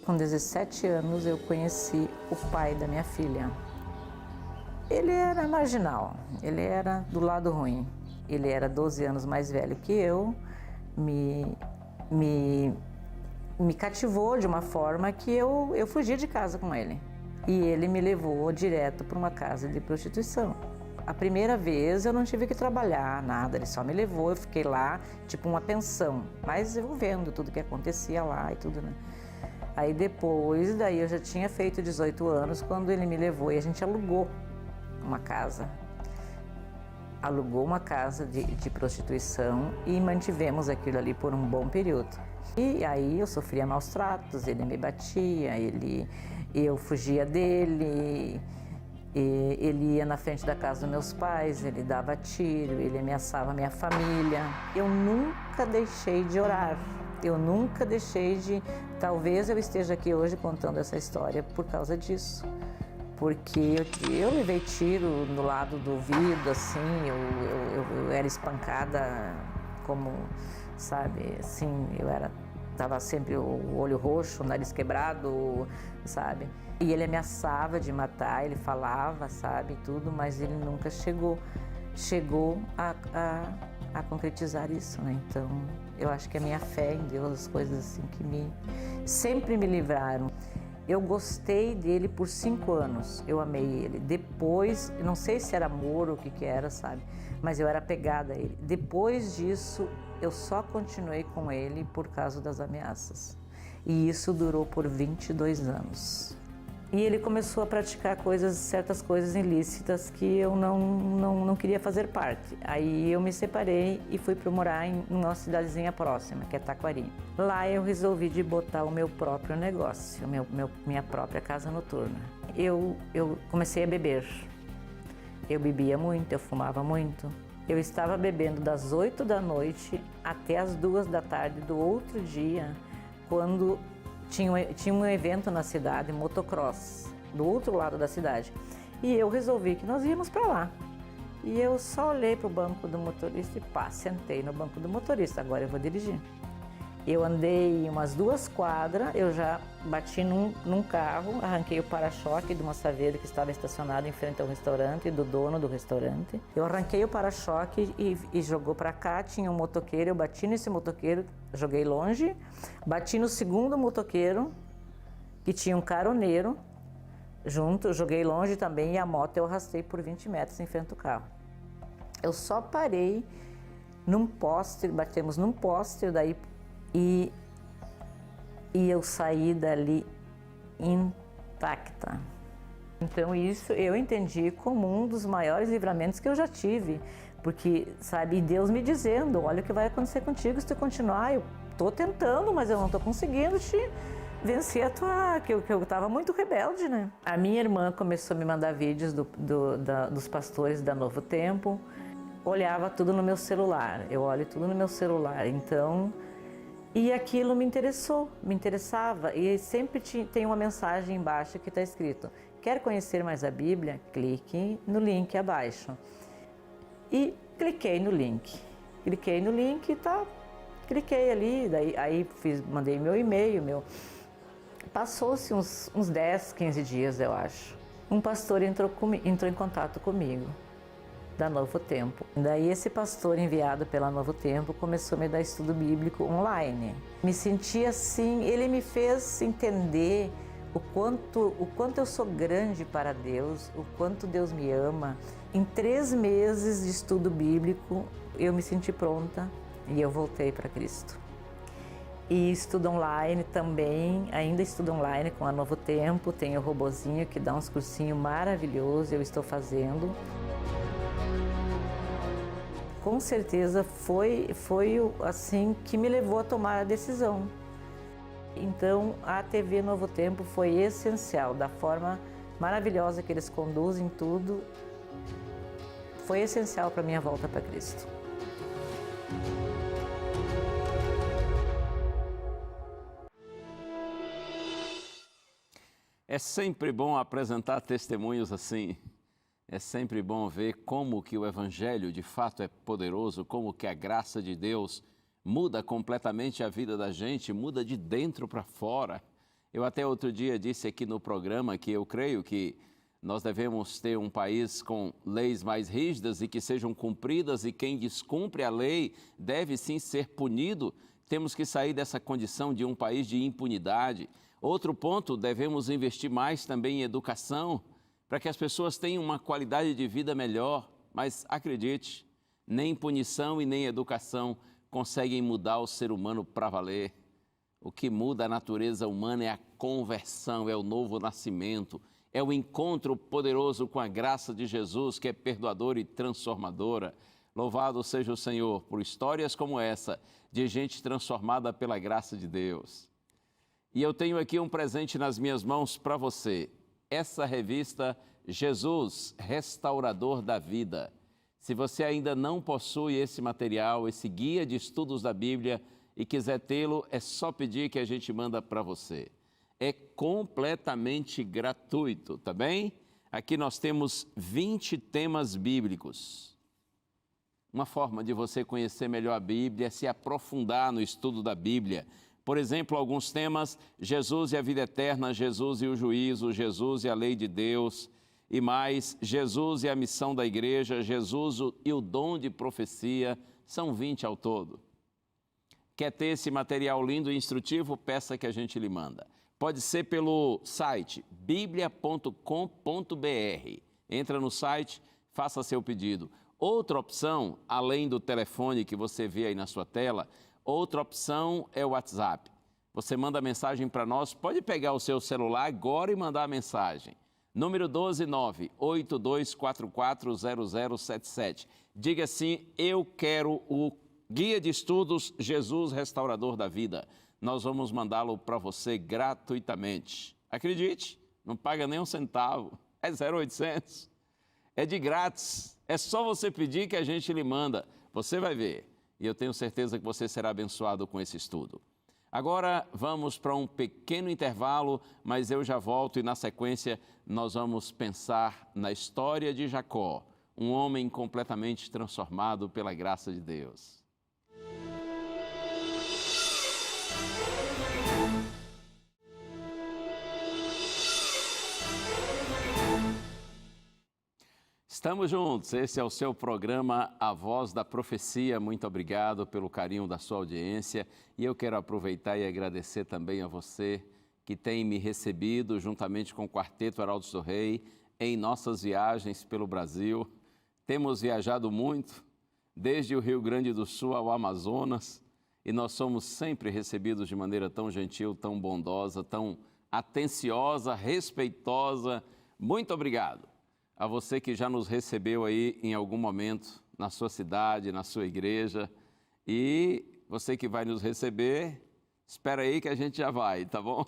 Com 17 anos eu conheci o pai da minha filha. Ele era marginal, ele era do lado ruim. Ele era 12 anos mais velho que eu, me cativou de uma forma que eu fugi de casa com ele. E ele me levou direto para uma casa de prostituição. A primeira vez eu não tive que trabalhar nada, ele só me levou, eu fiquei lá, tipo uma pensão, mas eu vendo tudo que acontecia lá e tudo, né? Aí depois, daí eu já tinha feito 18 anos quando ele me levou e a gente alugou uma casa. Alugou uma casa de prostituição e mantivemos aquilo ali por um bom período. E aí eu sofria maus tratos, ele me batia, eu fugia dele, ele ia na frente da casa dos meus pais, ele dava tiro, ele ameaçava a minha família. Eu nunca deixei de orar. Eu nunca deixei de... Talvez eu esteja aqui hoje contando essa história por causa disso. Porque eu levei tiro no lado do ouvido, assim, eu era espancada como, sabe, assim, tava sempre o olho roxo, o nariz quebrado, sabe? E ele ameaçava de matar, ele falava, sabe, tudo, mas ele nunca chegou a concretizar isso, né? Então, eu acho que a minha fé em Deus, as coisas assim que sempre me livraram. Eu gostei dele por 5 anos, eu amei ele. Depois, não sei se era amor ou o que era, sabe? Mas eu era apegada a ele. Depois disso, eu só continuei com ele por causa das ameaças. E isso durou por 22 anos. E ele começou a praticar certas coisas ilícitas que eu não queria fazer parte. Aí eu me separei e fui para morar em uma cidadezinha próxima, que é Taquari. Lá eu resolvi de botar o meu próprio negócio, minha própria casa noturna. Eu comecei a beber. Eu bebia muito, eu fumava muito. Eu estava bebendo das 8 da noite até as 2 da tarde do outro dia, quando tinha um evento na cidade, motocross, do outro lado da cidade. E eu resolvi que nós íamos para lá. E eu só olhei para o banco do motorista e sentei no banco do motorista, agora eu vou dirigir. Eu andei umas 2 quadras, eu já bati num carro, arranquei o para-choque de uma saveira que estava estacionada em frente ao restaurante, do dono do restaurante. Eu arranquei o para-choque e jogou para cá, tinha um motoqueiro, eu bati nesse motoqueiro, joguei longe, bati no segundo motoqueiro, que tinha um caroneiro junto, joguei longe também e a moto eu arrastei por 20 metros em frente ao carro. Eu só parei num poste, batemos num poste, daí e eu saí dali intacta. Então isso eu entendi como um dos maiores livramentos que eu já tive, porque, sabe, Deus me dizendo, olha o que vai acontecer contigo se tu continuar, eu tô tentando, mas eu não tô conseguindo te vencer que eu tava muito rebelde, né? A minha irmã começou a me mandar vídeos dos pastores da Novo Tempo, olhava tudo no meu celular, eu olho tudo no meu celular, então... E aquilo me interessava, e sempre tem uma mensagem embaixo que está escrito: quer conhecer mais a Bíblia? Clique no link abaixo. E cliquei no link e cliquei ali, mandei meu e-mail, Passou-se uns 10, 15 dias, eu acho. Um pastor entrou em contato comigo, da Novo Tempo. Daí esse pastor enviado pela Novo Tempo começou a me dar estudo bíblico online. Me senti assim, ele me fez entender o quanto eu sou grande para Deus, o quanto Deus me ama. Em 3 meses de estudo bíblico, eu me senti pronta e eu voltei para Cristo. E estudo online também, ainda estudo online com a Novo Tempo, tem o robozinho que dá uns cursinhos maravilhosos, eu estou fazendo. Com certeza foi assim que me levou a tomar a decisão. Então a TV Novo Tempo foi essencial, da forma maravilhosa que eles conduzem tudo, foi essencial para a minha volta para Cristo. É sempre bom apresentar testemunhos assim. É sempre bom ver como que o Evangelho de fato é poderoso, como que a graça de Deus muda completamente a vida da gente, muda de dentro para fora. Eu até outro dia disse aqui no programa que eu creio que nós devemos ter um país com leis mais rígidas e que sejam cumpridas, e quem descumpre a lei deve sim ser punido. Temos que sair dessa condição de um país de impunidade. Outro ponto, devemos investir mais também em educação, para que as pessoas tenham uma qualidade de vida melhor. Mas acredite, nem punição e nem educação conseguem mudar o ser humano para valer. O que muda a natureza humana é a conversão, é o novo nascimento, é o encontro poderoso com a graça de Jesus, que é perdoadora e transformadora. Louvado seja o Senhor por histórias como essa, de gente transformada pela graça de Deus. E eu tenho aqui um presente nas minhas mãos para você. Essa revista Jesus, Restaurador da Vida. Se você ainda não possui esse material, esse guia de estudos da Bíblia, e quiser tê-lo, é só pedir que a gente manda para você. É completamente gratuito, tá bem? Aqui nós temos 20 temas bíblicos. Uma forma de você conhecer melhor a Bíblia é se aprofundar no estudo da Bíblia. Por exemplo, alguns temas: Jesus e a vida eterna, Jesus e o juízo, Jesus e a lei de Deus, e mais, Jesus e a missão da igreja, Jesus e o dom de profecia. São 20 ao todo. Quer ter esse material lindo e instrutivo? Peça que a gente lhe manda. Pode ser pelo site biblia.com.br. Entra no site, faça seu pedido. Outra opção, além do telefone que você vê aí na sua tela, outra opção é o WhatsApp. Você manda mensagem para nós, pode pegar o seu celular agora e mandar a mensagem. Número 129-8244-0077. Diga assim: eu quero o Guia de Estudos Jesus Restaurador da Vida. Nós vamos mandá-lo para você gratuitamente. Acredite, não paga nem um centavo, é 0800. É de grátis, é só você pedir que a gente lhe manda. Você vai ver, e eu tenho certeza que você será abençoado com esse estudo. Agora vamos para um pequeno intervalo, mas eu já volto e na sequência nós vamos pensar na história de Jacó, um homem completamente transformado pela graça de Deus. Estamos juntos, esse é o seu programa A Voz da Profecia. Muito obrigado pelo carinho da sua audiência, e eu quero aproveitar e agradecer também a você que tem me recebido juntamente com o Quarteto Heraldos do Rei em nossas viagens pelo Brasil. Temos viajado muito, desde o Rio Grande do Sul ao Amazonas, e nós somos sempre recebidos de maneira tão gentil, tão bondosa, tão atenciosa, respeitosa. Muito obrigado a você que já nos recebeu aí em algum momento na sua cidade, na sua igreja, e você que vai nos receber, espera aí que a gente já vai, tá bom?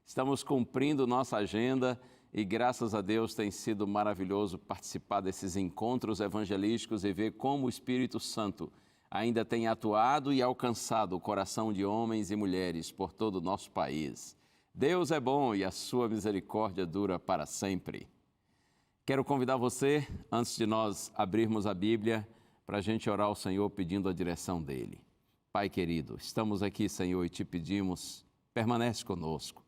Estamos cumprindo nossa agenda e graças a Deus tem sido maravilhoso participar desses encontros evangelísticos e ver como o Espírito Santo ainda tem atuado e alcançado o coração de homens e mulheres por todo o nosso país. Deus é bom e a sua misericórdia dura para sempre. Quero convidar você, antes de nós abrirmos a Bíblia, para a gente orar ao Senhor pedindo a direção dEle. Pai querido, estamos aqui, Senhor, e te pedimos, permanece conosco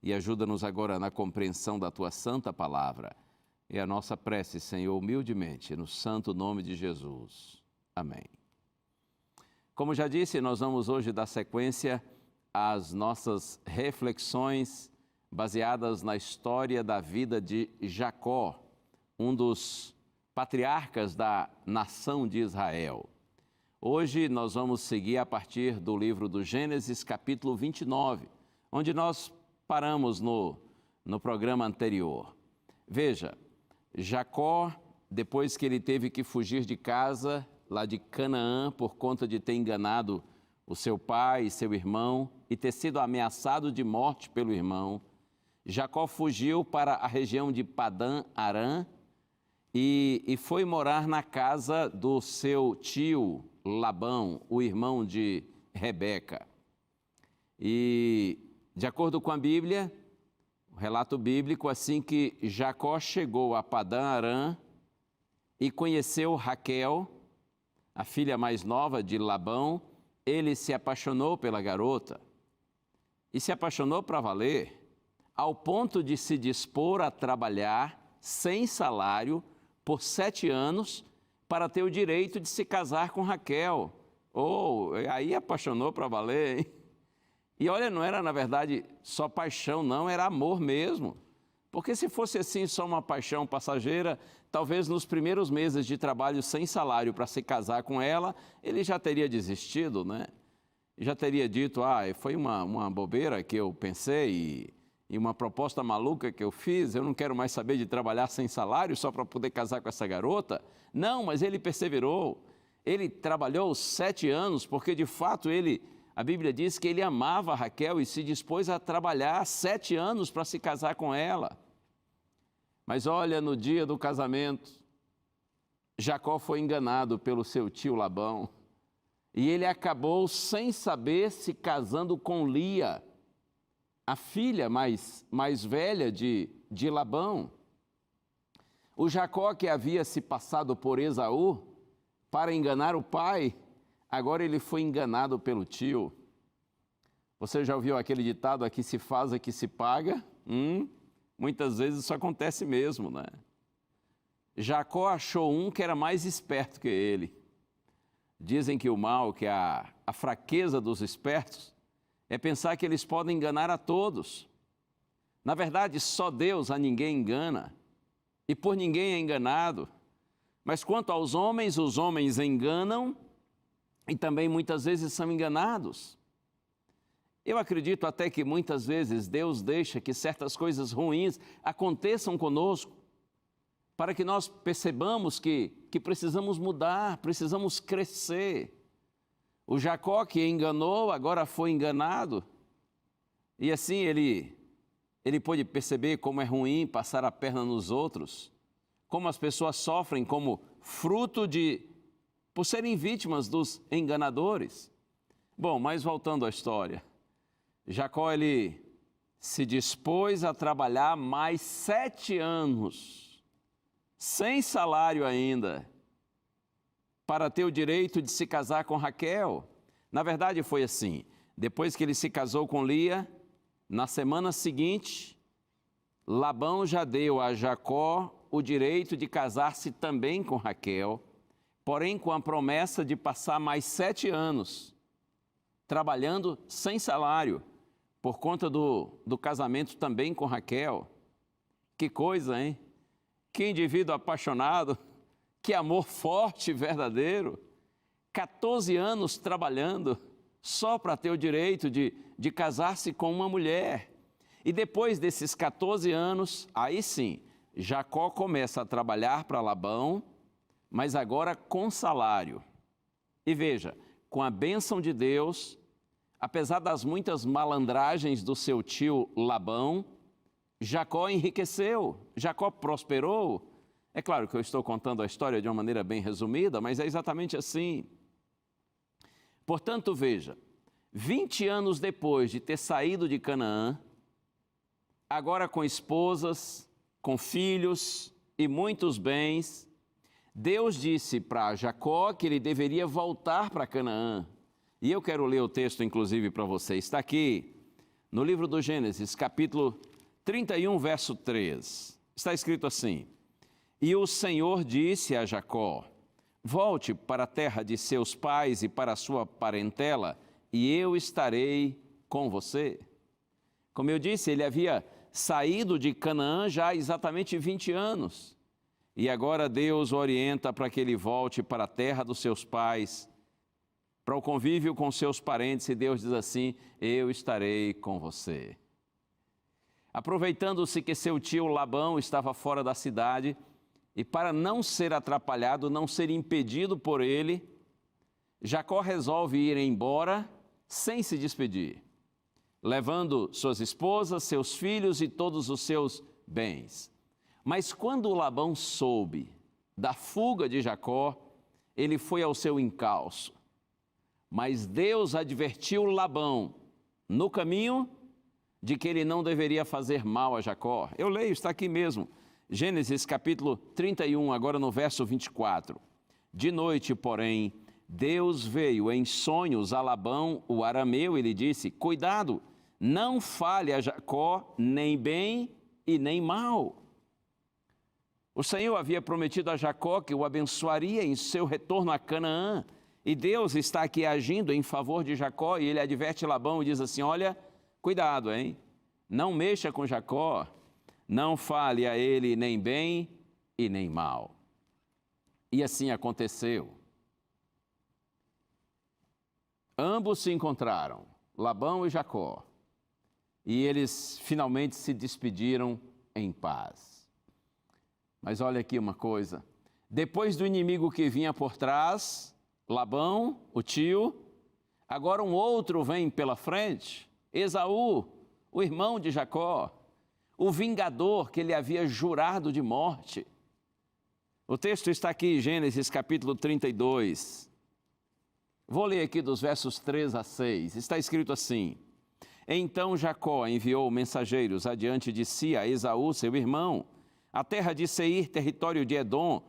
e ajuda-nos agora na compreensão da Tua santa palavra. É a nossa prece, Senhor, humildemente, no santo nome de Jesus. Amém. Como já disse, nós vamos hoje dar sequência às nossas reflexões baseadas na história da vida de Jacó, um dos patriarcas da nação de Israel. Hoje nós vamos seguir a partir do livro do Gênesis, capítulo 29, onde nós paramos no programa anterior. Veja, Jacó, depois que ele teve que fugir de casa, lá de Canaã, por conta de ter enganado o seu pai e seu irmão e ter sido ameaçado de morte pelo irmão, Jacó fugiu para a região de Padã Arã e foi morar na casa do seu tio Labão, o irmão de Rebeca. E, de acordo com a Bíblia, o relato bíblico, assim que Jacó chegou a Padã Arã e conheceu Raquel, a filha mais nova de Labão, ele se apaixonou pela garota. e se apaixonou para valer, ao ponto de se dispor a trabalhar sem salário por 7 anos para ter o direito de se casar com Raquel. Aí apaixonou para valer, hein? E olha, não era na verdade só paixão, não, era amor mesmo. Porque se fosse assim só uma paixão passageira, talvez nos primeiros meses de trabalho sem salário para se casar com ela, ele já teria desistido, né? Já teria dito, foi uma bobeira que eu pensei e uma proposta maluca que eu fiz, eu não quero mais saber de trabalhar sem salário só para poder casar com essa garota. Não, mas ele perseverou, ele trabalhou 7 anos, porque de fato a Bíblia diz que ele amava Raquel e se dispôs a trabalhar 7 anos para se casar com ela. Mas olha, no dia do casamento, Jacó foi enganado pelo seu tio Labão e ele acabou sem saber se casando com Lia, a filha mais velha de Labão. O Jacó que havia se passado por Esaú para enganar o pai, agora ele foi enganado pelo tio. Você já ouviu aquele ditado, aqui se faz, aqui se paga? Muitas vezes isso acontece mesmo, né? Jacó achou um que era mais esperto que ele. Dizem que o mal, que a fraqueza dos espertos, é pensar que eles podem enganar a todos. Na verdade, só Deus a ninguém engana, e por ninguém é enganado. Mas quanto aos homens, os homens enganam e também muitas vezes são enganados. Eu acredito até que muitas vezes Deus deixa que certas coisas ruins aconteçam conosco, para que nós percebamos que precisamos mudar, precisamos crescer. O Jacó que enganou, agora foi enganado, e assim ele pôde perceber como é ruim passar a perna nos outros, como as pessoas sofrem como fruto por serem vítimas dos enganadores. Bom, mas voltando à história, Jacó ele se dispôs a trabalhar mais 7 anos, sem salário ainda, para ter o direito de se casar com Raquel. Na verdade foi assim, depois que ele se casou com Lia, na semana seguinte, Labão já deu a Jacó o direito de casar-se também com Raquel, porém com a promessa de passar mais 7 anos, trabalhando sem salário, por conta do casamento também com Raquel. Que coisa, hein? Que indivíduo apaixonado, que amor forte e verdadeiro. 14 anos trabalhando só para ter o direito de casar-se com uma mulher. E depois desses 14 anos, aí sim, Jacó começa a trabalhar para Labão, mas agora com salário. E veja, com a bênção de Deus, apesar das muitas malandragens do seu tio Labão, Jacó enriqueceu, Jacó prosperou. É claro que eu estou contando a história de uma maneira bem resumida, mas é exatamente assim. Portanto, veja, 20 anos depois de ter saído de Canaã, agora com esposas, com filhos e muitos bens, Deus disse para Jacó que ele deveria voltar para Canaã. E eu quero ler o texto, inclusive, para você. Está aqui no livro do Gênesis, capítulo 31, verso 3. Está escrito assim: E o Senhor disse a Jacó: Volte para a terra de seus pais e para a sua parentela, e eu estarei com você. Como eu disse, ele havia saído de Canaã já há exatamente 20 anos. E agora Deus o orienta para que ele volte para a terra dos seus pais, para o convívio com seus parentes, e Deus diz assim: eu estarei com você. Aproveitando-se que seu tio Labão estava fora da cidade, e para não ser atrapalhado, não ser impedido por ele, Jacó resolve ir embora sem se despedir, levando suas esposas, seus filhos e todos os seus bens. Mas quando Labão soube da fuga de Jacó, ele foi ao seu encalço. Mas Deus advertiu Labão no caminho de que ele não deveria fazer mal a Jacó. Eu leio, está aqui mesmo, Gênesis capítulo 31, agora no verso 24. De noite, porém, Deus veio em sonhos a Labão, o arameu, e lhe disse: Cuidado, não fale a Jacó nem bem e nem mal. O Senhor havia prometido a Jacó que o abençoaria em seu retorno a Canaã. E Deus está aqui agindo em favor de Jacó e ele adverte Labão e diz assim, olha, cuidado, hein? Não mexa com Jacó, não fale a ele nem bem e nem mal. E assim aconteceu. Ambos se encontraram, Labão e Jacó, e eles finalmente se despediram em paz. Mas olha aqui uma coisa, depois do inimigo que vinha por trás, Labão, o tio, agora um outro vem pela frente, Esaú, o irmão de Jacó, o vingador que ele havia jurado de morte. O texto está aqui em Gênesis capítulo 32. Vou ler aqui dos versos 3 a 6. Está escrito assim: Então Jacó enviou mensageiros adiante de si a Esaú, seu irmão, a terra de Seir, território de Edom,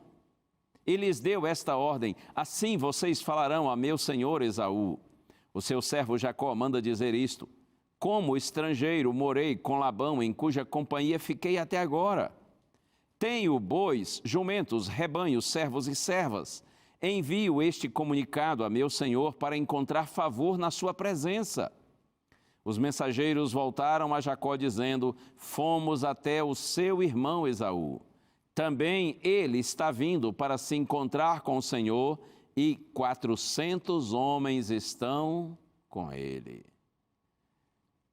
e lhes deu esta ordem: Assim vocês falarão a meu senhor Esaú. O seu servo Jacó manda dizer isto: Como estrangeiro morei com Labão, em cuja companhia fiquei até agora. Tenho bois, jumentos, rebanhos, servos e servas. Envio este comunicado a meu senhor para encontrar favor na sua presença. Os mensageiros voltaram a Jacó dizendo: Fomos até o seu irmão Esaú. Também ele está vindo para se encontrar com o Senhor, e 400 homens estão com ele.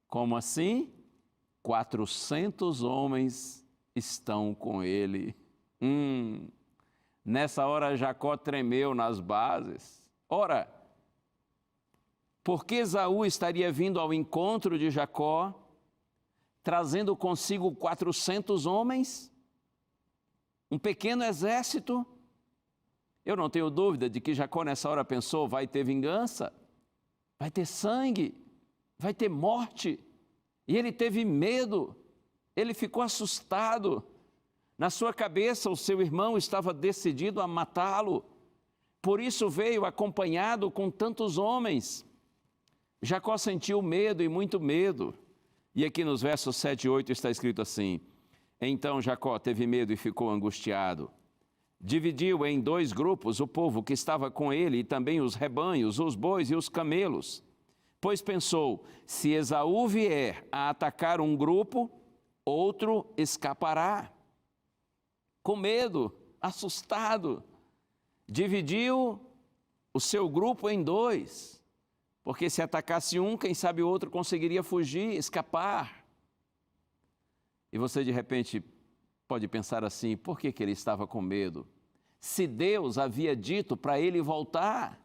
Como assim? 400 homens estão com ele. Nessa hora Jacó tremeu nas bases. Ora, por que Esaú estaria vindo ao encontro de Jacó, trazendo consigo 400 homens? Um pequeno exército? Eu não tenho dúvida de que Jacó nessa hora pensou, vai ter vingança, vai ter sangue, vai ter morte. E ele teve medo, ele ficou assustado. Na sua cabeça, o seu irmão estava decidido a matá-lo. Por isso veio acompanhado com tantos homens. Jacó sentiu medo e muito medo. E aqui nos versos 7 e 8 está escrito assim: Então Jacó teve medo e ficou angustiado. Dividiu em 2 grupos o povo que estava com ele e também os rebanhos, os bois e os camelos. Pois pensou, se Esaú vier a atacar um grupo, outro escapará. Com medo, assustado, dividiu o seu grupo em 2, porque se atacasse um, quem sabe o outro conseguiria fugir, escapar. E você de repente pode pensar assim, por que ele estava com medo? Se Deus havia dito para ele voltar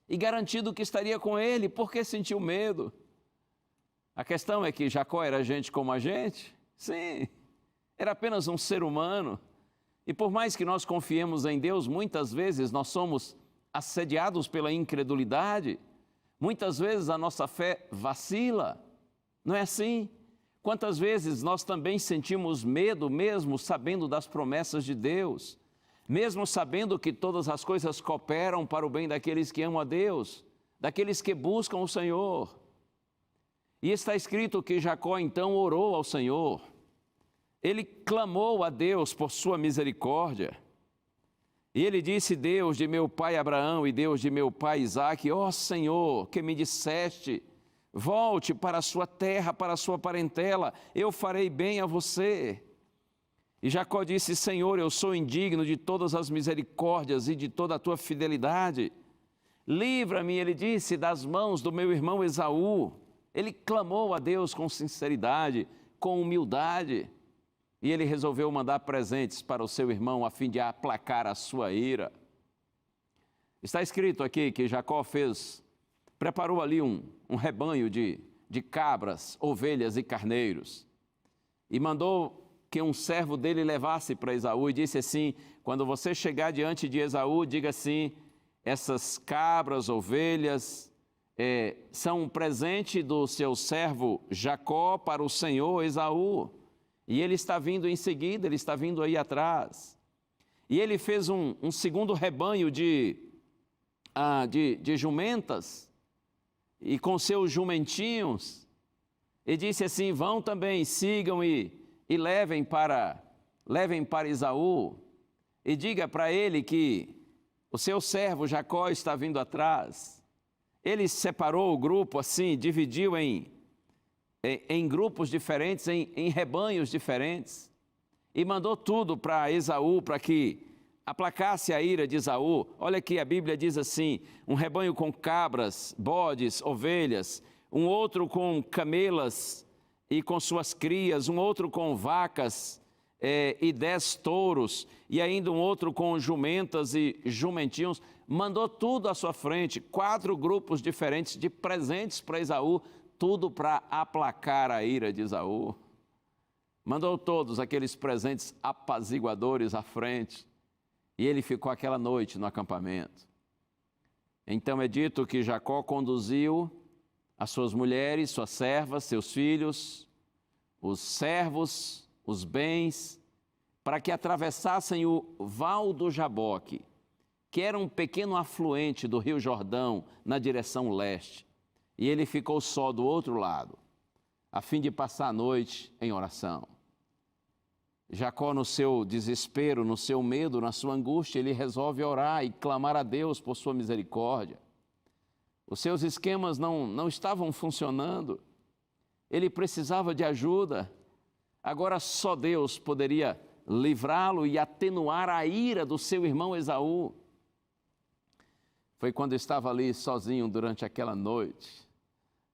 e garantido que estaria com ele, por que sentiu medo? A questão é que Jacó era gente como a gente? Sim, era apenas um ser humano. E por mais que nós confiemos em Deus, muitas vezes nós somos assediados pela incredulidade. Muitas vezes a nossa fé vacila. Não é assim? Quantas vezes nós também sentimos medo, mesmo sabendo das promessas de Deus, mesmo sabendo que todas as coisas cooperam para o bem daqueles que amam a Deus, daqueles que buscam o Senhor. E está escrito que Jacó então orou ao Senhor. Ele clamou a Deus por sua misericórdia. E ele disse: Deus de meu pai Abraão e Deus de meu pai Isaque, ó Senhor, que me disseste, volte para a sua terra, para a sua parentela, eu farei bem a você. E Jacó disse: Senhor, eu sou indigno de todas as misericórdias e de toda a tua fidelidade. Livra-me, ele disse, das mãos do meu irmão Esaú. Ele clamou a Deus com sinceridade, com humildade. E ele resolveu mandar presentes para o seu irmão a fim de aplacar a sua ira. Está escrito aqui que Jacó preparou ali um rebanho de cabras, ovelhas e carneiros. E mandou que um servo dele levasse para Esaú e disse assim: quando você chegar diante de Esaú, diga assim, essas cabras, ovelhas, são um presente do seu servo Jacó para o senhor Esaú. E ele está vindo em seguida, ele está vindo aí atrás. E ele fez um segundo rebanho de jumentas, e com seus jumentinhos, E disse assim: vão também, sigam e levem para Esaú, e diga para ele que o seu servo Jacó está vindo atrás. Ele separou o grupo assim, dividiu em grupos diferentes, em rebanhos diferentes, e mandou tudo para Esaú, para que aplacasse a ira de Esaú. Olha aqui, a Bíblia diz assim: um rebanho com cabras, bodes, ovelhas, um outro com camelas e com suas crias, um outro com vacas e 10 touros, e ainda um outro com jumentas e jumentinhos. Mandou tudo à sua frente, 4 grupos diferentes de presentes para Esaú, tudo para aplacar a ira de Esaú. Mandou todos aqueles presentes apaziguadores à frente, e ele ficou aquela noite no acampamento. Então é dito que Jacó conduziu as suas mulheres, suas servas, seus filhos, os servos, os bens, para que atravessassem o Val do Jaboque, que era um pequeno afluente do Rio Jordão na direção leste. E ele ficou só do outro lado, a fim de passar a noite em oração. Jacó, no seu desespero, no seu medo, na sua angústia, ele resolve orar e clamar a Deus por sua misericórdia. Os seus esquemas não estavam funcionando, ele precisava de ajuda. Agora só Deus poderia livrá-lo e atenuar a ira do seu irmão Esaú. Foi quando estava ali sozinho durante aquela noite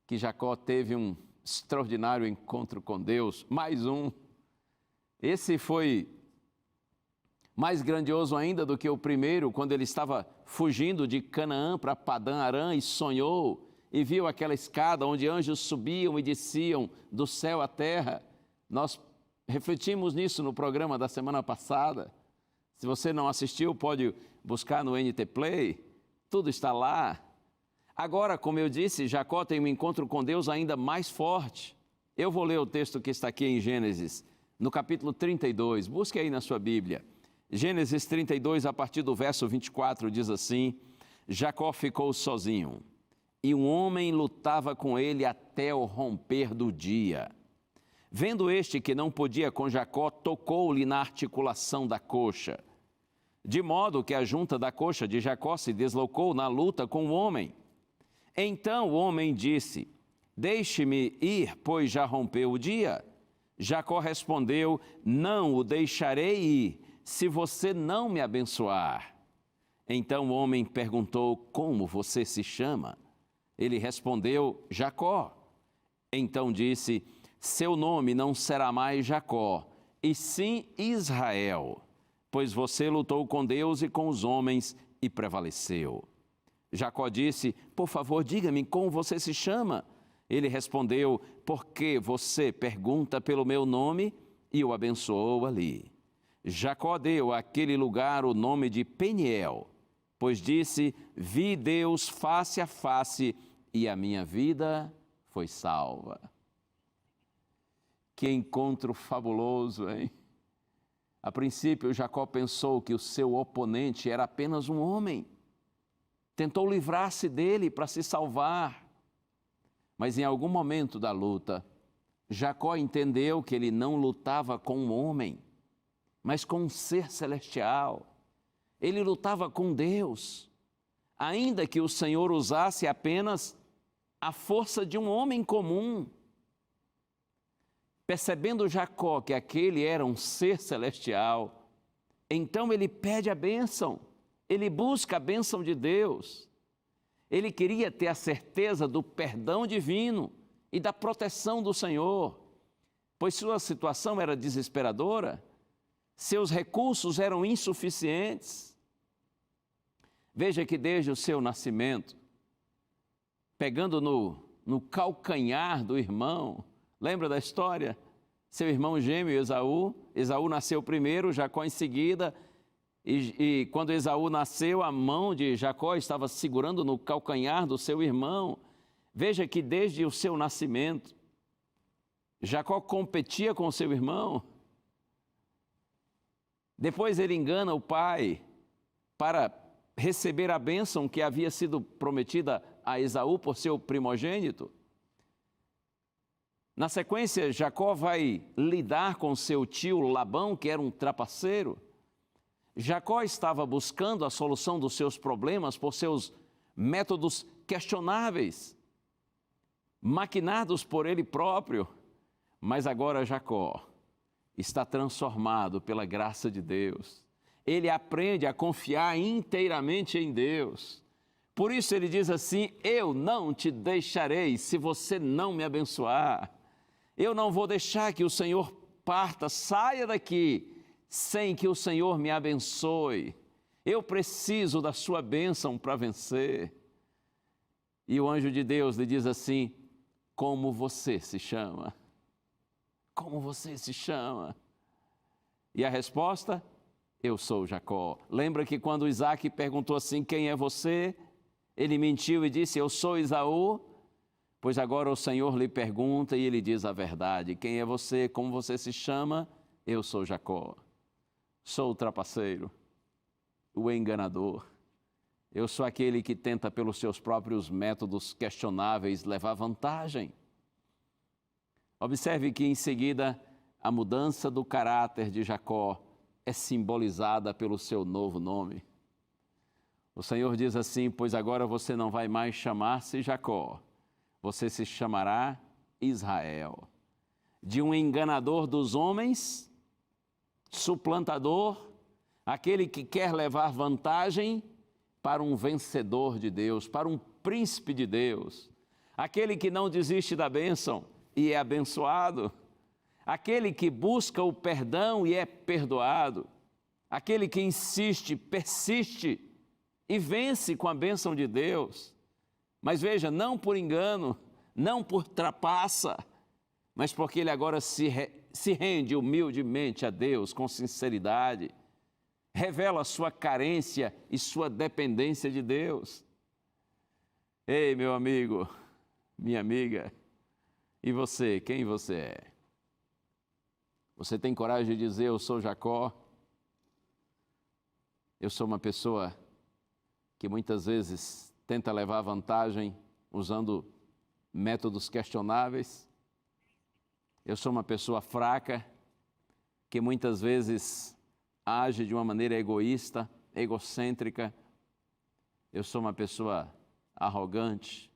que Jacó teve um extraordinário encontro com Deus, mais um. Esse foi mais grandioso ainda do que o primeiro, quando ele estava fugindo de Canaã para Padã Arã e sonhou e viu aquela escada onde anjos subiam e desciam do céu à terra. Nós refletimos nisso no programa da semana passada. Se você não assistiu, pode buscar no NT Play, tudo está lá. Agora, como eu disse, Jacó tem um encontro com Deus ainda mais forte. Eu vou ler o texto que está aqui em Gênesis, no capítulo 32, busque aí na sua Bíblia. Gênesis 32, a partir do verso 24, diz assim: Jacó ficou sozinho, e um homem lutava com ele até o romper do dia. Vendo este que não podia com Jacó, tocou-lhe na articulação da coxa, de modo que a junta da coxa de Jacó se deslocou na luta com o homem. Então o homem disse: deixe-me ir, pois já rompeu o dia. Jacó respondeu: não o deixarei ir, se você não me abençoar. Então o homem perguntou: como você se chama? Ele respondeu: Jacó. Então disse: seu nome não será mais Jacó, e sim Israel, pois você lutou com Deus e com os homens e prevaleceu. Jacó disse: por favor, diga-me como você se chama. Ele respondeu: porque você pergunta pelo meu nome? E o abençoou ali. Jacó deu àquele lugar o nome de Peniel, pois disse: vi Deus face a face e a minha vida foi salva. Que encontro fabuloso, hein? A princípio, Jacó pensou que o seu oponente era apenas um homem. Tentou livrar-se dele para se salvar. Mas em algum momento da luta, Jacó entendeu que ele não lutava com um homem, mas com um ser celestial. Ele lutava com Deus, ainda que o Senhor usasse apenas a força de um homem comum. Percebendo Jacó que aquele era um ser celestial, então ele pede a bênção, ele busca a bênção de Deus. Ele queria ter a certeza do perdão divino e da proteção do Senhor, pois sua situação era desesperadora, seus recursos eram insuficientes. Veja que desde o seu nascimento, pegando no calcanhar do irmão, lembra da história? Seu irmão gêmeo Esaú nasceu primeiro, Jacó em seguida, e quando Esaú nasceu, a mão de Jacó estava segurando no calcanhar do seu irmão. Veja que desde o seu nascimento, Jacó competia com o seu irmão. Depois ele engana o pai para receber a bênção que havia sido prometida a Esaú por seu primogênito. Na sequência, Jacó vai lidar com seu tio Labão, que era um trapaceiro. Jacó estava buscando a solução dos seus problemas por seus métodos questionáveis, maquinados por ele próprio. Mas agora Jacó está transformado pela graça de Deus. Ele aprende a confiar inteiramente em Deus. Por isso ele diz assim: eu não te deixarei se você não me abençoar. Eu não vou deixar que o Senhor parta, saia daqui, sem que o Senhor me abençoe. Eu preciso da sua bênção para vencer. E o anjo de Deus lhe diz assim: como você se chama? Como você se chama? E a resposta: eu sou Jacó. Lembra que quando Isaac perguntou assim: quem é você? Ele mentiu e disse: eu sou Esaú. Pois agora o Senhor lhe pergunta e ele diz a verdade: quem é você? Como você se chama? Eu sou Jacó. Sou o trapaceiro, o enganador. Eu sou aquele que tenta pelos seus próprios métodos questionáveis levar vantagem. Observe que em seguida a mudança do caráter de Jacó é simbolizada pelo seu novo nome. O Senhor diz assim: pois agora você não vai mais chamar-se Jacó, você se chamará Israel. De um enganador dos homens, suplantador, aquele que quer levar vantagem, para um vencedor de Deus, para um príncipe de Deus, aquele que não desiste da bênção e é abençoado, aquele que busca o perdão e é perdoado, aquele que insiste, persiste e vence com a bênção de Deus. Mas veja, não por engano, não por trapaça, mas porque ele agora se rende humildemente a Deus com sinceridade, revela sua carência e sua dependência de Deus. Ei, meu amigo, minha amiga, e você, quem você é? Você tem coragem de dizer: eu sou Jacó? Eu sou uma pessoa que muitas vezes tenta levar vantagem usando métodos questionáveis. Eu sou uma pessoa fraca que muitas vezes age de uma maneira egoísta, egocêntrica. Eu sou uma pessoa arrogante,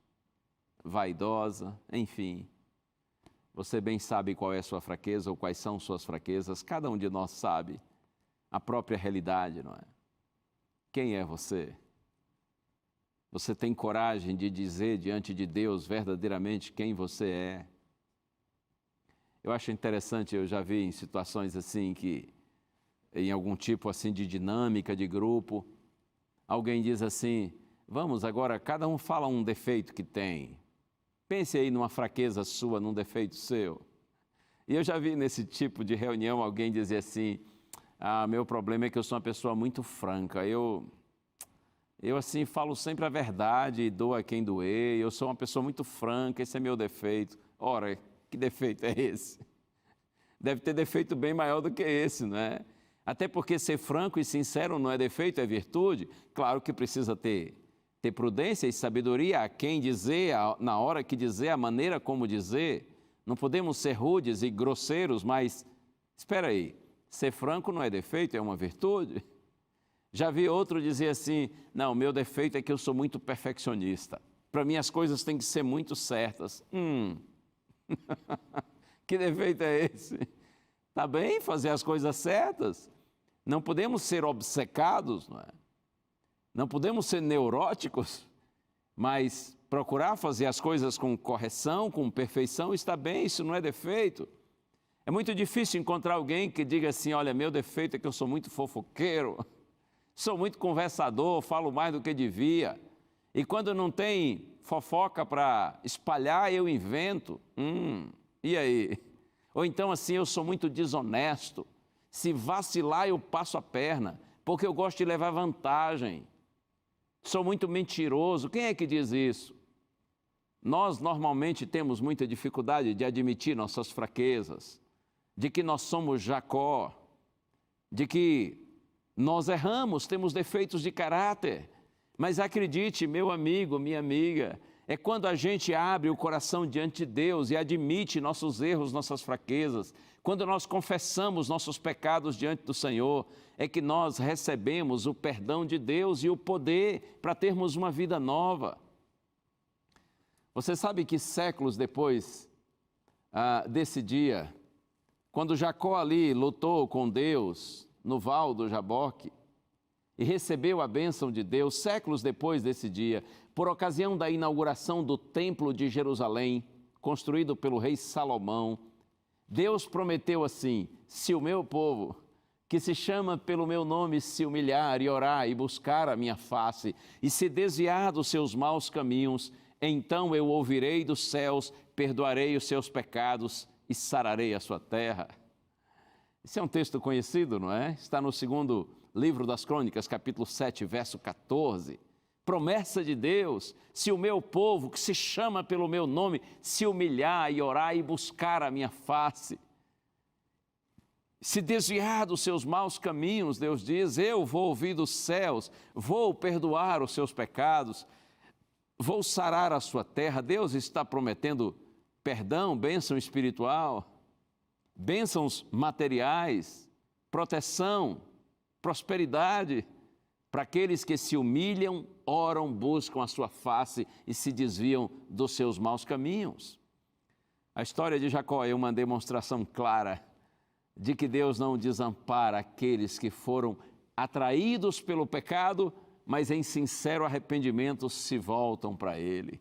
vaidosa, enfim. Você bem sabe qual é a sua fraqueza ou quais são suas fraquezas. Cada um de nós sabe a própria realidade, não é? Quem é você? Você tem coragem de dizer diante de Deus verdadeiramente quem você é? Eu acho interessante, eu já vi em situações assim que, em algum tipo assim de dinâmica de grupo, alguém diz assim: vamos agora, cada um fala um defeito que tem. Pense aí numa fraqueza sua, num defeito seu. E eu já vi nesse tipo de reunião alguém dizer assim: meu problema é que eu sou uma pessoa muito franca, eu assim falo sempre a verdade e dou a quem doer, eu sou uma pessoa muito franca, esse é meu defeito. Ora, que defeito é esse? Deve ter defeito bem maior do que esse, não é? Até porque ser franco e sincero não é defeito, é virtude. Claro que precisa ter prudência e sabedoria a quem dizer, na hora que dizer, a maneira como dizer. Não podemos ser rudes e grosseiros, mas espera aí, ser franco não é defeito, é uma virtude. Já vi outro dizer assim: não, meu defeito é que eu sou muito perfeccionista. Para mim as coisas têm que ser muito certas. Que defeito é esse? Tá bem fazer as coisas certas. Não podemos ser obcecados, não é? Não podemos ser neuróticos, mas procurar fazer as coisas com correção, com perfeição, está bem, isso não é defeito. É muito difícil encontrar alguém que diga assim: olha, meu defeito é que eu sou muito fofoqueiro, sou muito conversador, falo mais do que devia. E quando não tem fofoca para espalhar, eu invento. E aí? Ou então assim, eu sou muito desonesto. Se vacilar, eu passo a perna, porque eu gosto de levar vantagem. Sou muito mentiroso. Quem é que diz isso? Nós normalmente temos muita dificuldade de admitir nossas fraquezas, de que nós somos Jacó, de que nós erramos, temos defeitos de caráter. Mas acredite, meu amigo, minha amiga, É quando a gente abre o coração diante de Deus e admite nossos erros, nossas fraquezas. Quando nós confessamos nossos pecados diante do Senhor, é que nós recebemos o perdão de Deus e o poder para termos uma vida nova. Você sabe que séculos depois desse dia, quando Jacó ali lutou com Deus no Val do Jaboque e recebeu a bênção de Deus, séculos depois desse dia, por ocasião da inauguração do Templo de Jerusalém, construído pelo rei Salomão, Deus prometeu assim: se o meu povo, que se chama pelo meu nome, se humilhar e orar e buscar a minha face e se desviar dos seus maus caminhos, então eu ouvirei dos céus, perdoarei os seus pecados e sararei a sua terra. Esse é um texto conhecido, não é? Está no segundo livro das Crônicas, capítulo 7, verso 14. Promessa de Deus: se o meu povo, que se chama pelo meu nome, se humilhar e orar e buscar a minha face, se desviar dos seus maus caminhos, Deus diz, eu vou ouvir dos céus, vou perdoar os seus pecados, vou sarar a sua terra. Deus está prometendo perdão, bênção espiritual, bênçãos materiais, proteção, prosperidade, para aqueles que se humilham, oram, buscam a sua face e se desviam dos seus maus caminhos. A história de Jacó é uma demonstração clara de que Deus não desampara aqueles que foram atraídos pelo pecado, mas em sincero arrependimento se voltam para Ele.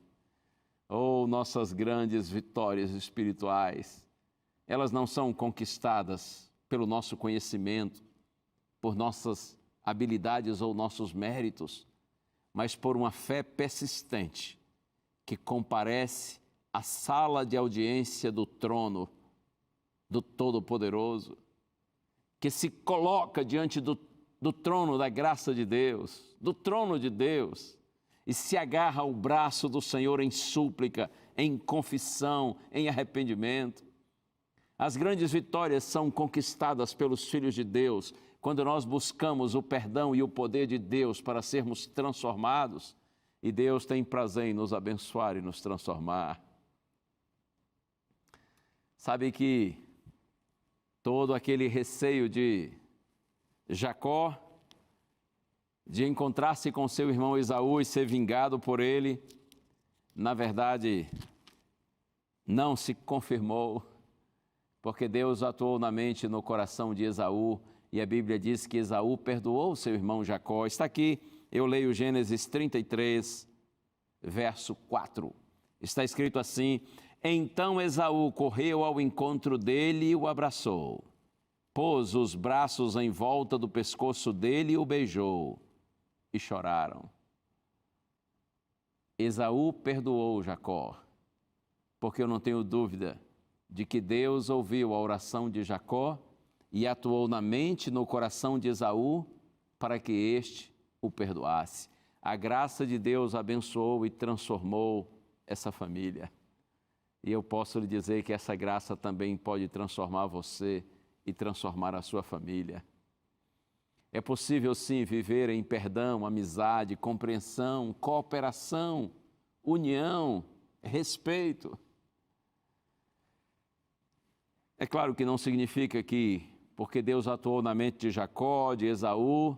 Oh, nossas grandes vitórias espirituais, elas não são conquistadas pelo nosso conhecimento, por nossas habilidades ou nossos méritos, mas por uma fé persistente que comparece à sala de audiência do trono do Todo-Poderoso, que se coloca diante do trono da graça de Deus, do trono de Deus, e se agarra ao braço do Senhor em súplica, em confissão, em arrependimento. As grandes vitórias são conquistadas pelos filhos de Deus quando nós buscamos o perdão e o poder de Deus para sermos transformados, e Deus tem prazer em nos abençoar e nos transformar. Sabe que todo aquele receio de Jacó de encontrar-se com seu irmão Esaú e ser vingado por ele, na verdade, não se confirmou, porque Deus atuou na mente e no coração de Esaú, e a Bíblia diz que Esaú perdoou seu irmão Jacó. Está aqui, eu leio Gênesis 33, verso 4. Está escrito assim: então Esaú correu ao encontro dele e o abraçou, pôs os braços em volta do pescoço dele e o beijou, e choraram. Esaú perdoou Jacó, porque eu não tenho dúvida de que Deus ouviu a oração de Jacó e atuou na mente e no coração de Esaú para que este o perdoasse. A graça de Deus abençoou e transformou essa família. E eu posso lhe dizer que essa graça também pode transformar você e transformar a sua família. É possível sim viver em perdão, amizade, compreensão, cooperação, união, respeito. É claro que não significa que, porque Deus atuou na mente de Jacó, de Esaú,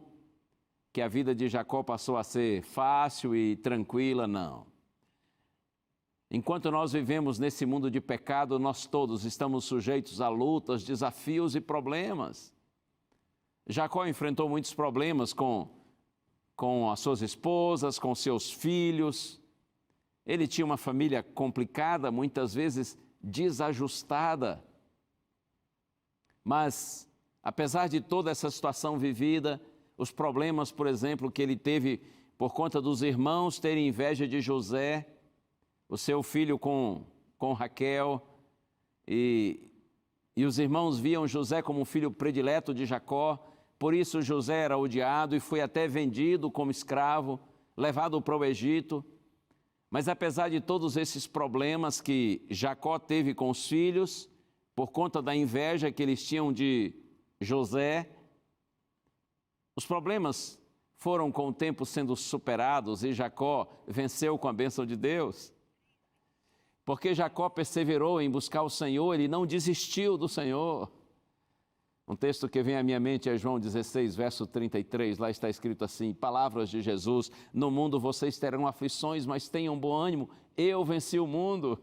que a vida de Jacó passou a ser fácil e tranquila, não. Enquanto nós vivemos nesse mundo de pecado, nós todos estamos sujeitos a lutas, desafios e problemas. Jacó enfrentou muitos problemas com as suas esposas, com seus filhos. Ele tinha uma família complicada, muitas vezes desajustada. Mas, apesar de toda essa situação vivida, os problemas, por exemplo, que ele teve por conta dos irmãos terem inveja de José, o seu filho com Raquel, e os irmãos viam José como um filho predileto de Jacó, por isso José era odiado e foi até vendido como escravo, levado para o Egito. Mas apesar de todos esses problemas que Jacó teve com os filhos, por conta da inveja que eles tinham de José, os problemas foram com o tempo sendo superados e Jacó venceu com a bênção de Deus. Porque Jacó perseverou em buscar o Senhor, ele não desistiu do Senhor. Um texto que vem à minha mente é João 16, verso 33, lá está escrito assim, palavras de Jesus, no mundo vocês terão aflições, mas tenham bom ânimo, eu venci o mundo.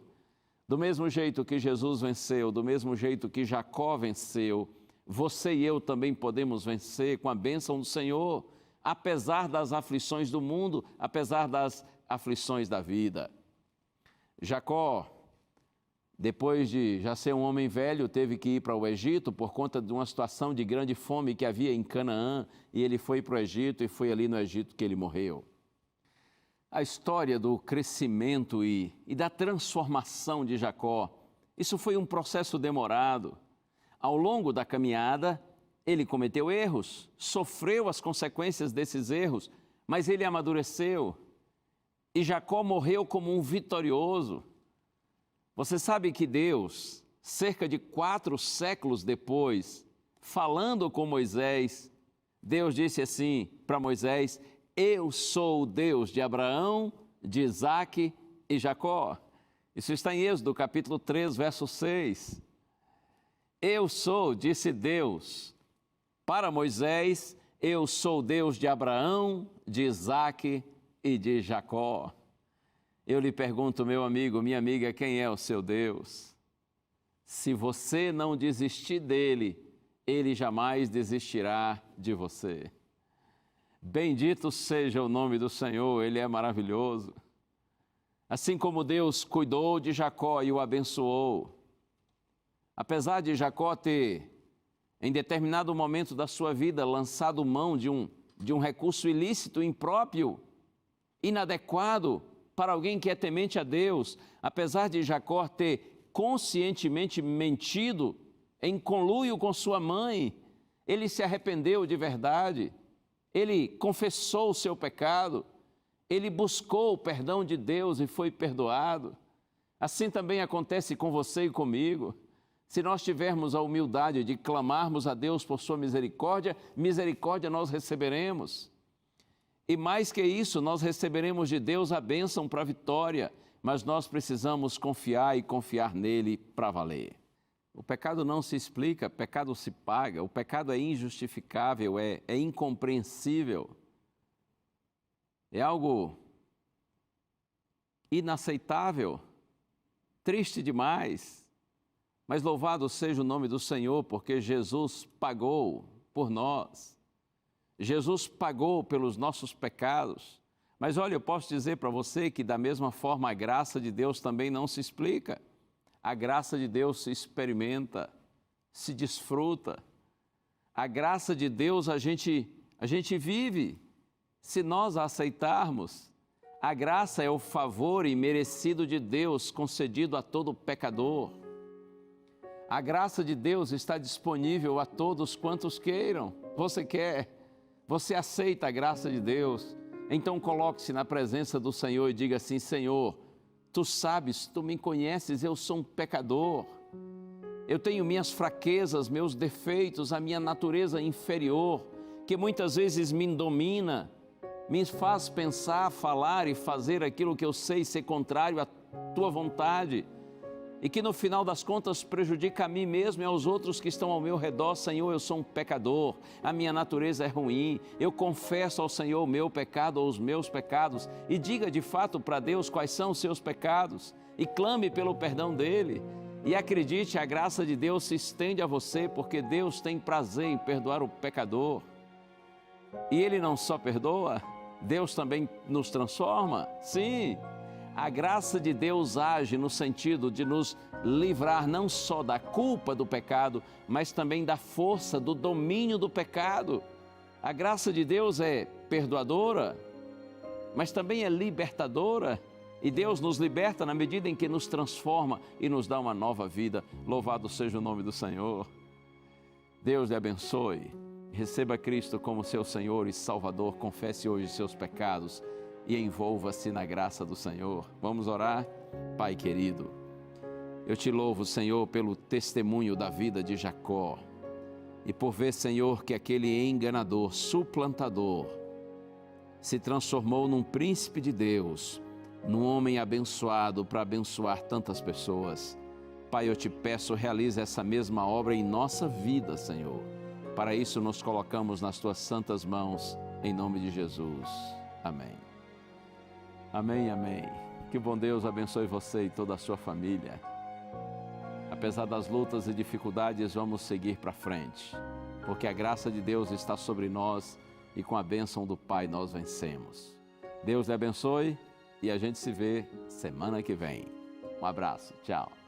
Do mesmo jeito que Jesus venceu, do mesmo jeito que Jacó venceu, você e eu também podemos vencer com a bênção do Senhor, apesar das aflições do mundo, apesar das aflições da vida. Jacó, depois de já ser um homem velho, teve que ir para o Egito por conta de uma situação de grande fome que havia em Canaã, e ele foi para o Egito e foi ali no Egito que ele morreu. A história do crescimento e da transformação de Jacó, isso foi um processo demorado. Ao longo da caminhada, ele cometeu erros, sofreu as consequências desses erros, mas ele amadureceu. E Jacó morreu como um vitorioso. Você sabe que Deus, cerca de 4 séculos depois, falando com Moisés, Deus disse assim para Moisés, eu sou o Deus de Abraão, de Isaque e Jacó. Isso está em Êxodo, capítulo 3, verso 6. Eu sou, disse Deus, para Moisés, eu sou o Deus de Abraão, de Isaque e de Jacó. Eu lhe pergunto, meu amigo, minha amiga, quem é o seu Deus? Se você não desistir dele, ele jamais desistirá de você. Bendito seja o nome do Senhor, ele é maravilhoso. Assim como Deus cuidou de Jacó e o abençoou, apesar de Jacó ter, em determinado momento da sua vida, lançado mão de um recurso ilícito, impróprio, inadequado para alguém que é temente a Deus, apesar de Jacó ter conscientemente mentido em conluio com sua mãe, ele se arrependeu de verdade, ele confessou o seu pecado, ele buscou o perdão de Deus e foi perdoado. Assim também acontece com você e comigo. Se nós tivermos a humildade de clamarmos a Deus por sua misericórdia, misericórdia nós receberemos. E mais que isso, nós receberemos de Deus a bênção para a vitória, mas nós precisamos confiar e confiar nele para valer. O pecado não se explica, o pecado se paga, o pecado é injustificável, é incompreensível. É algo inaceitável, triste demais. Mas louvado seja o nome do Senhor, porque Jesus pagou por nós. Jesus pagou pelos nossos pecados. Mas olha, eu posso dizer para você que da mesma forma a graça de Deus também não se explica. A graça de Deus se experimenta, se desfruta. A graça de Deus a gente vive, se nós a aceitarmos. A graça é o favor imerecido de Deus concedido a todo pecador. A graça de Deus está disponível a todos quantos queiram. Você quer? Você aceita a graça de Deus? Então coloque-se na presença do Senhor e diga assim, Senhor, Tu sabes, Tu me conheces, eu sou um pecador. Eu tenho minhas fraquezas, meus defeitos, a minha natureza inferior, que muitas vezes me domina, me faz pensar, falar e fazer aquilo que eu sei ser contrário à Tua vontade. E que no final das contas prejudica a mim mesmo e aos outros que estão ao meu redor. Senhor, eu sou um pecador, a minha natureza é ruim, eu confesso ao Senhor o meu pecado ou os meus pecados e diga de fato para Deus quais são os seus pecados e clame pelo perdão dEle. E acredite, a graça de Deus se estende a você porque Deus tem prazer em perdoar o pecador. E Ele não só perdoa, Deus também nos transforma, sim. A graça de Deus age no sentido de nos livrar não só da culpa do pecado, mas também da força, do domínio do pecado. A graça de Deus é perdoadora, mas também é libertadora. E Deus nos liberta na medida em que nos transforma e nos dá uma nova vida. Louvado seja o nome do Senhor. Deus lhe abençoe. Receba Cristo como seu Senhor e Salvador. Confesse hoje seus pecados e envolva-se na graça do Senhor. Vamos orar? Pai querido, eu te louvo, Senhor, pelo testemunho da vida de Jacó e por ver, Senhor, que aquele enganador, suplantador, se transformou num príncipe de Deus num homem abençoado para abençoar tantas pessoas. Pai, eu te peço, realiza essa mesma obra em nossa vida, Senhor. Para isso nos colocamos nas tuas santas mãos, em nome de Jesus. Amém. Amém, amém. Que bom Deus abençoe você e toda a sua família. Apesar das lutas e dificuldades, vamos seguir para frente, porque a graça de Deus está sobre nós e com a bênção do Pai nós vencemos. Deus lhe abençoe e a gente se vê semana que vem. Um abraço, tchau.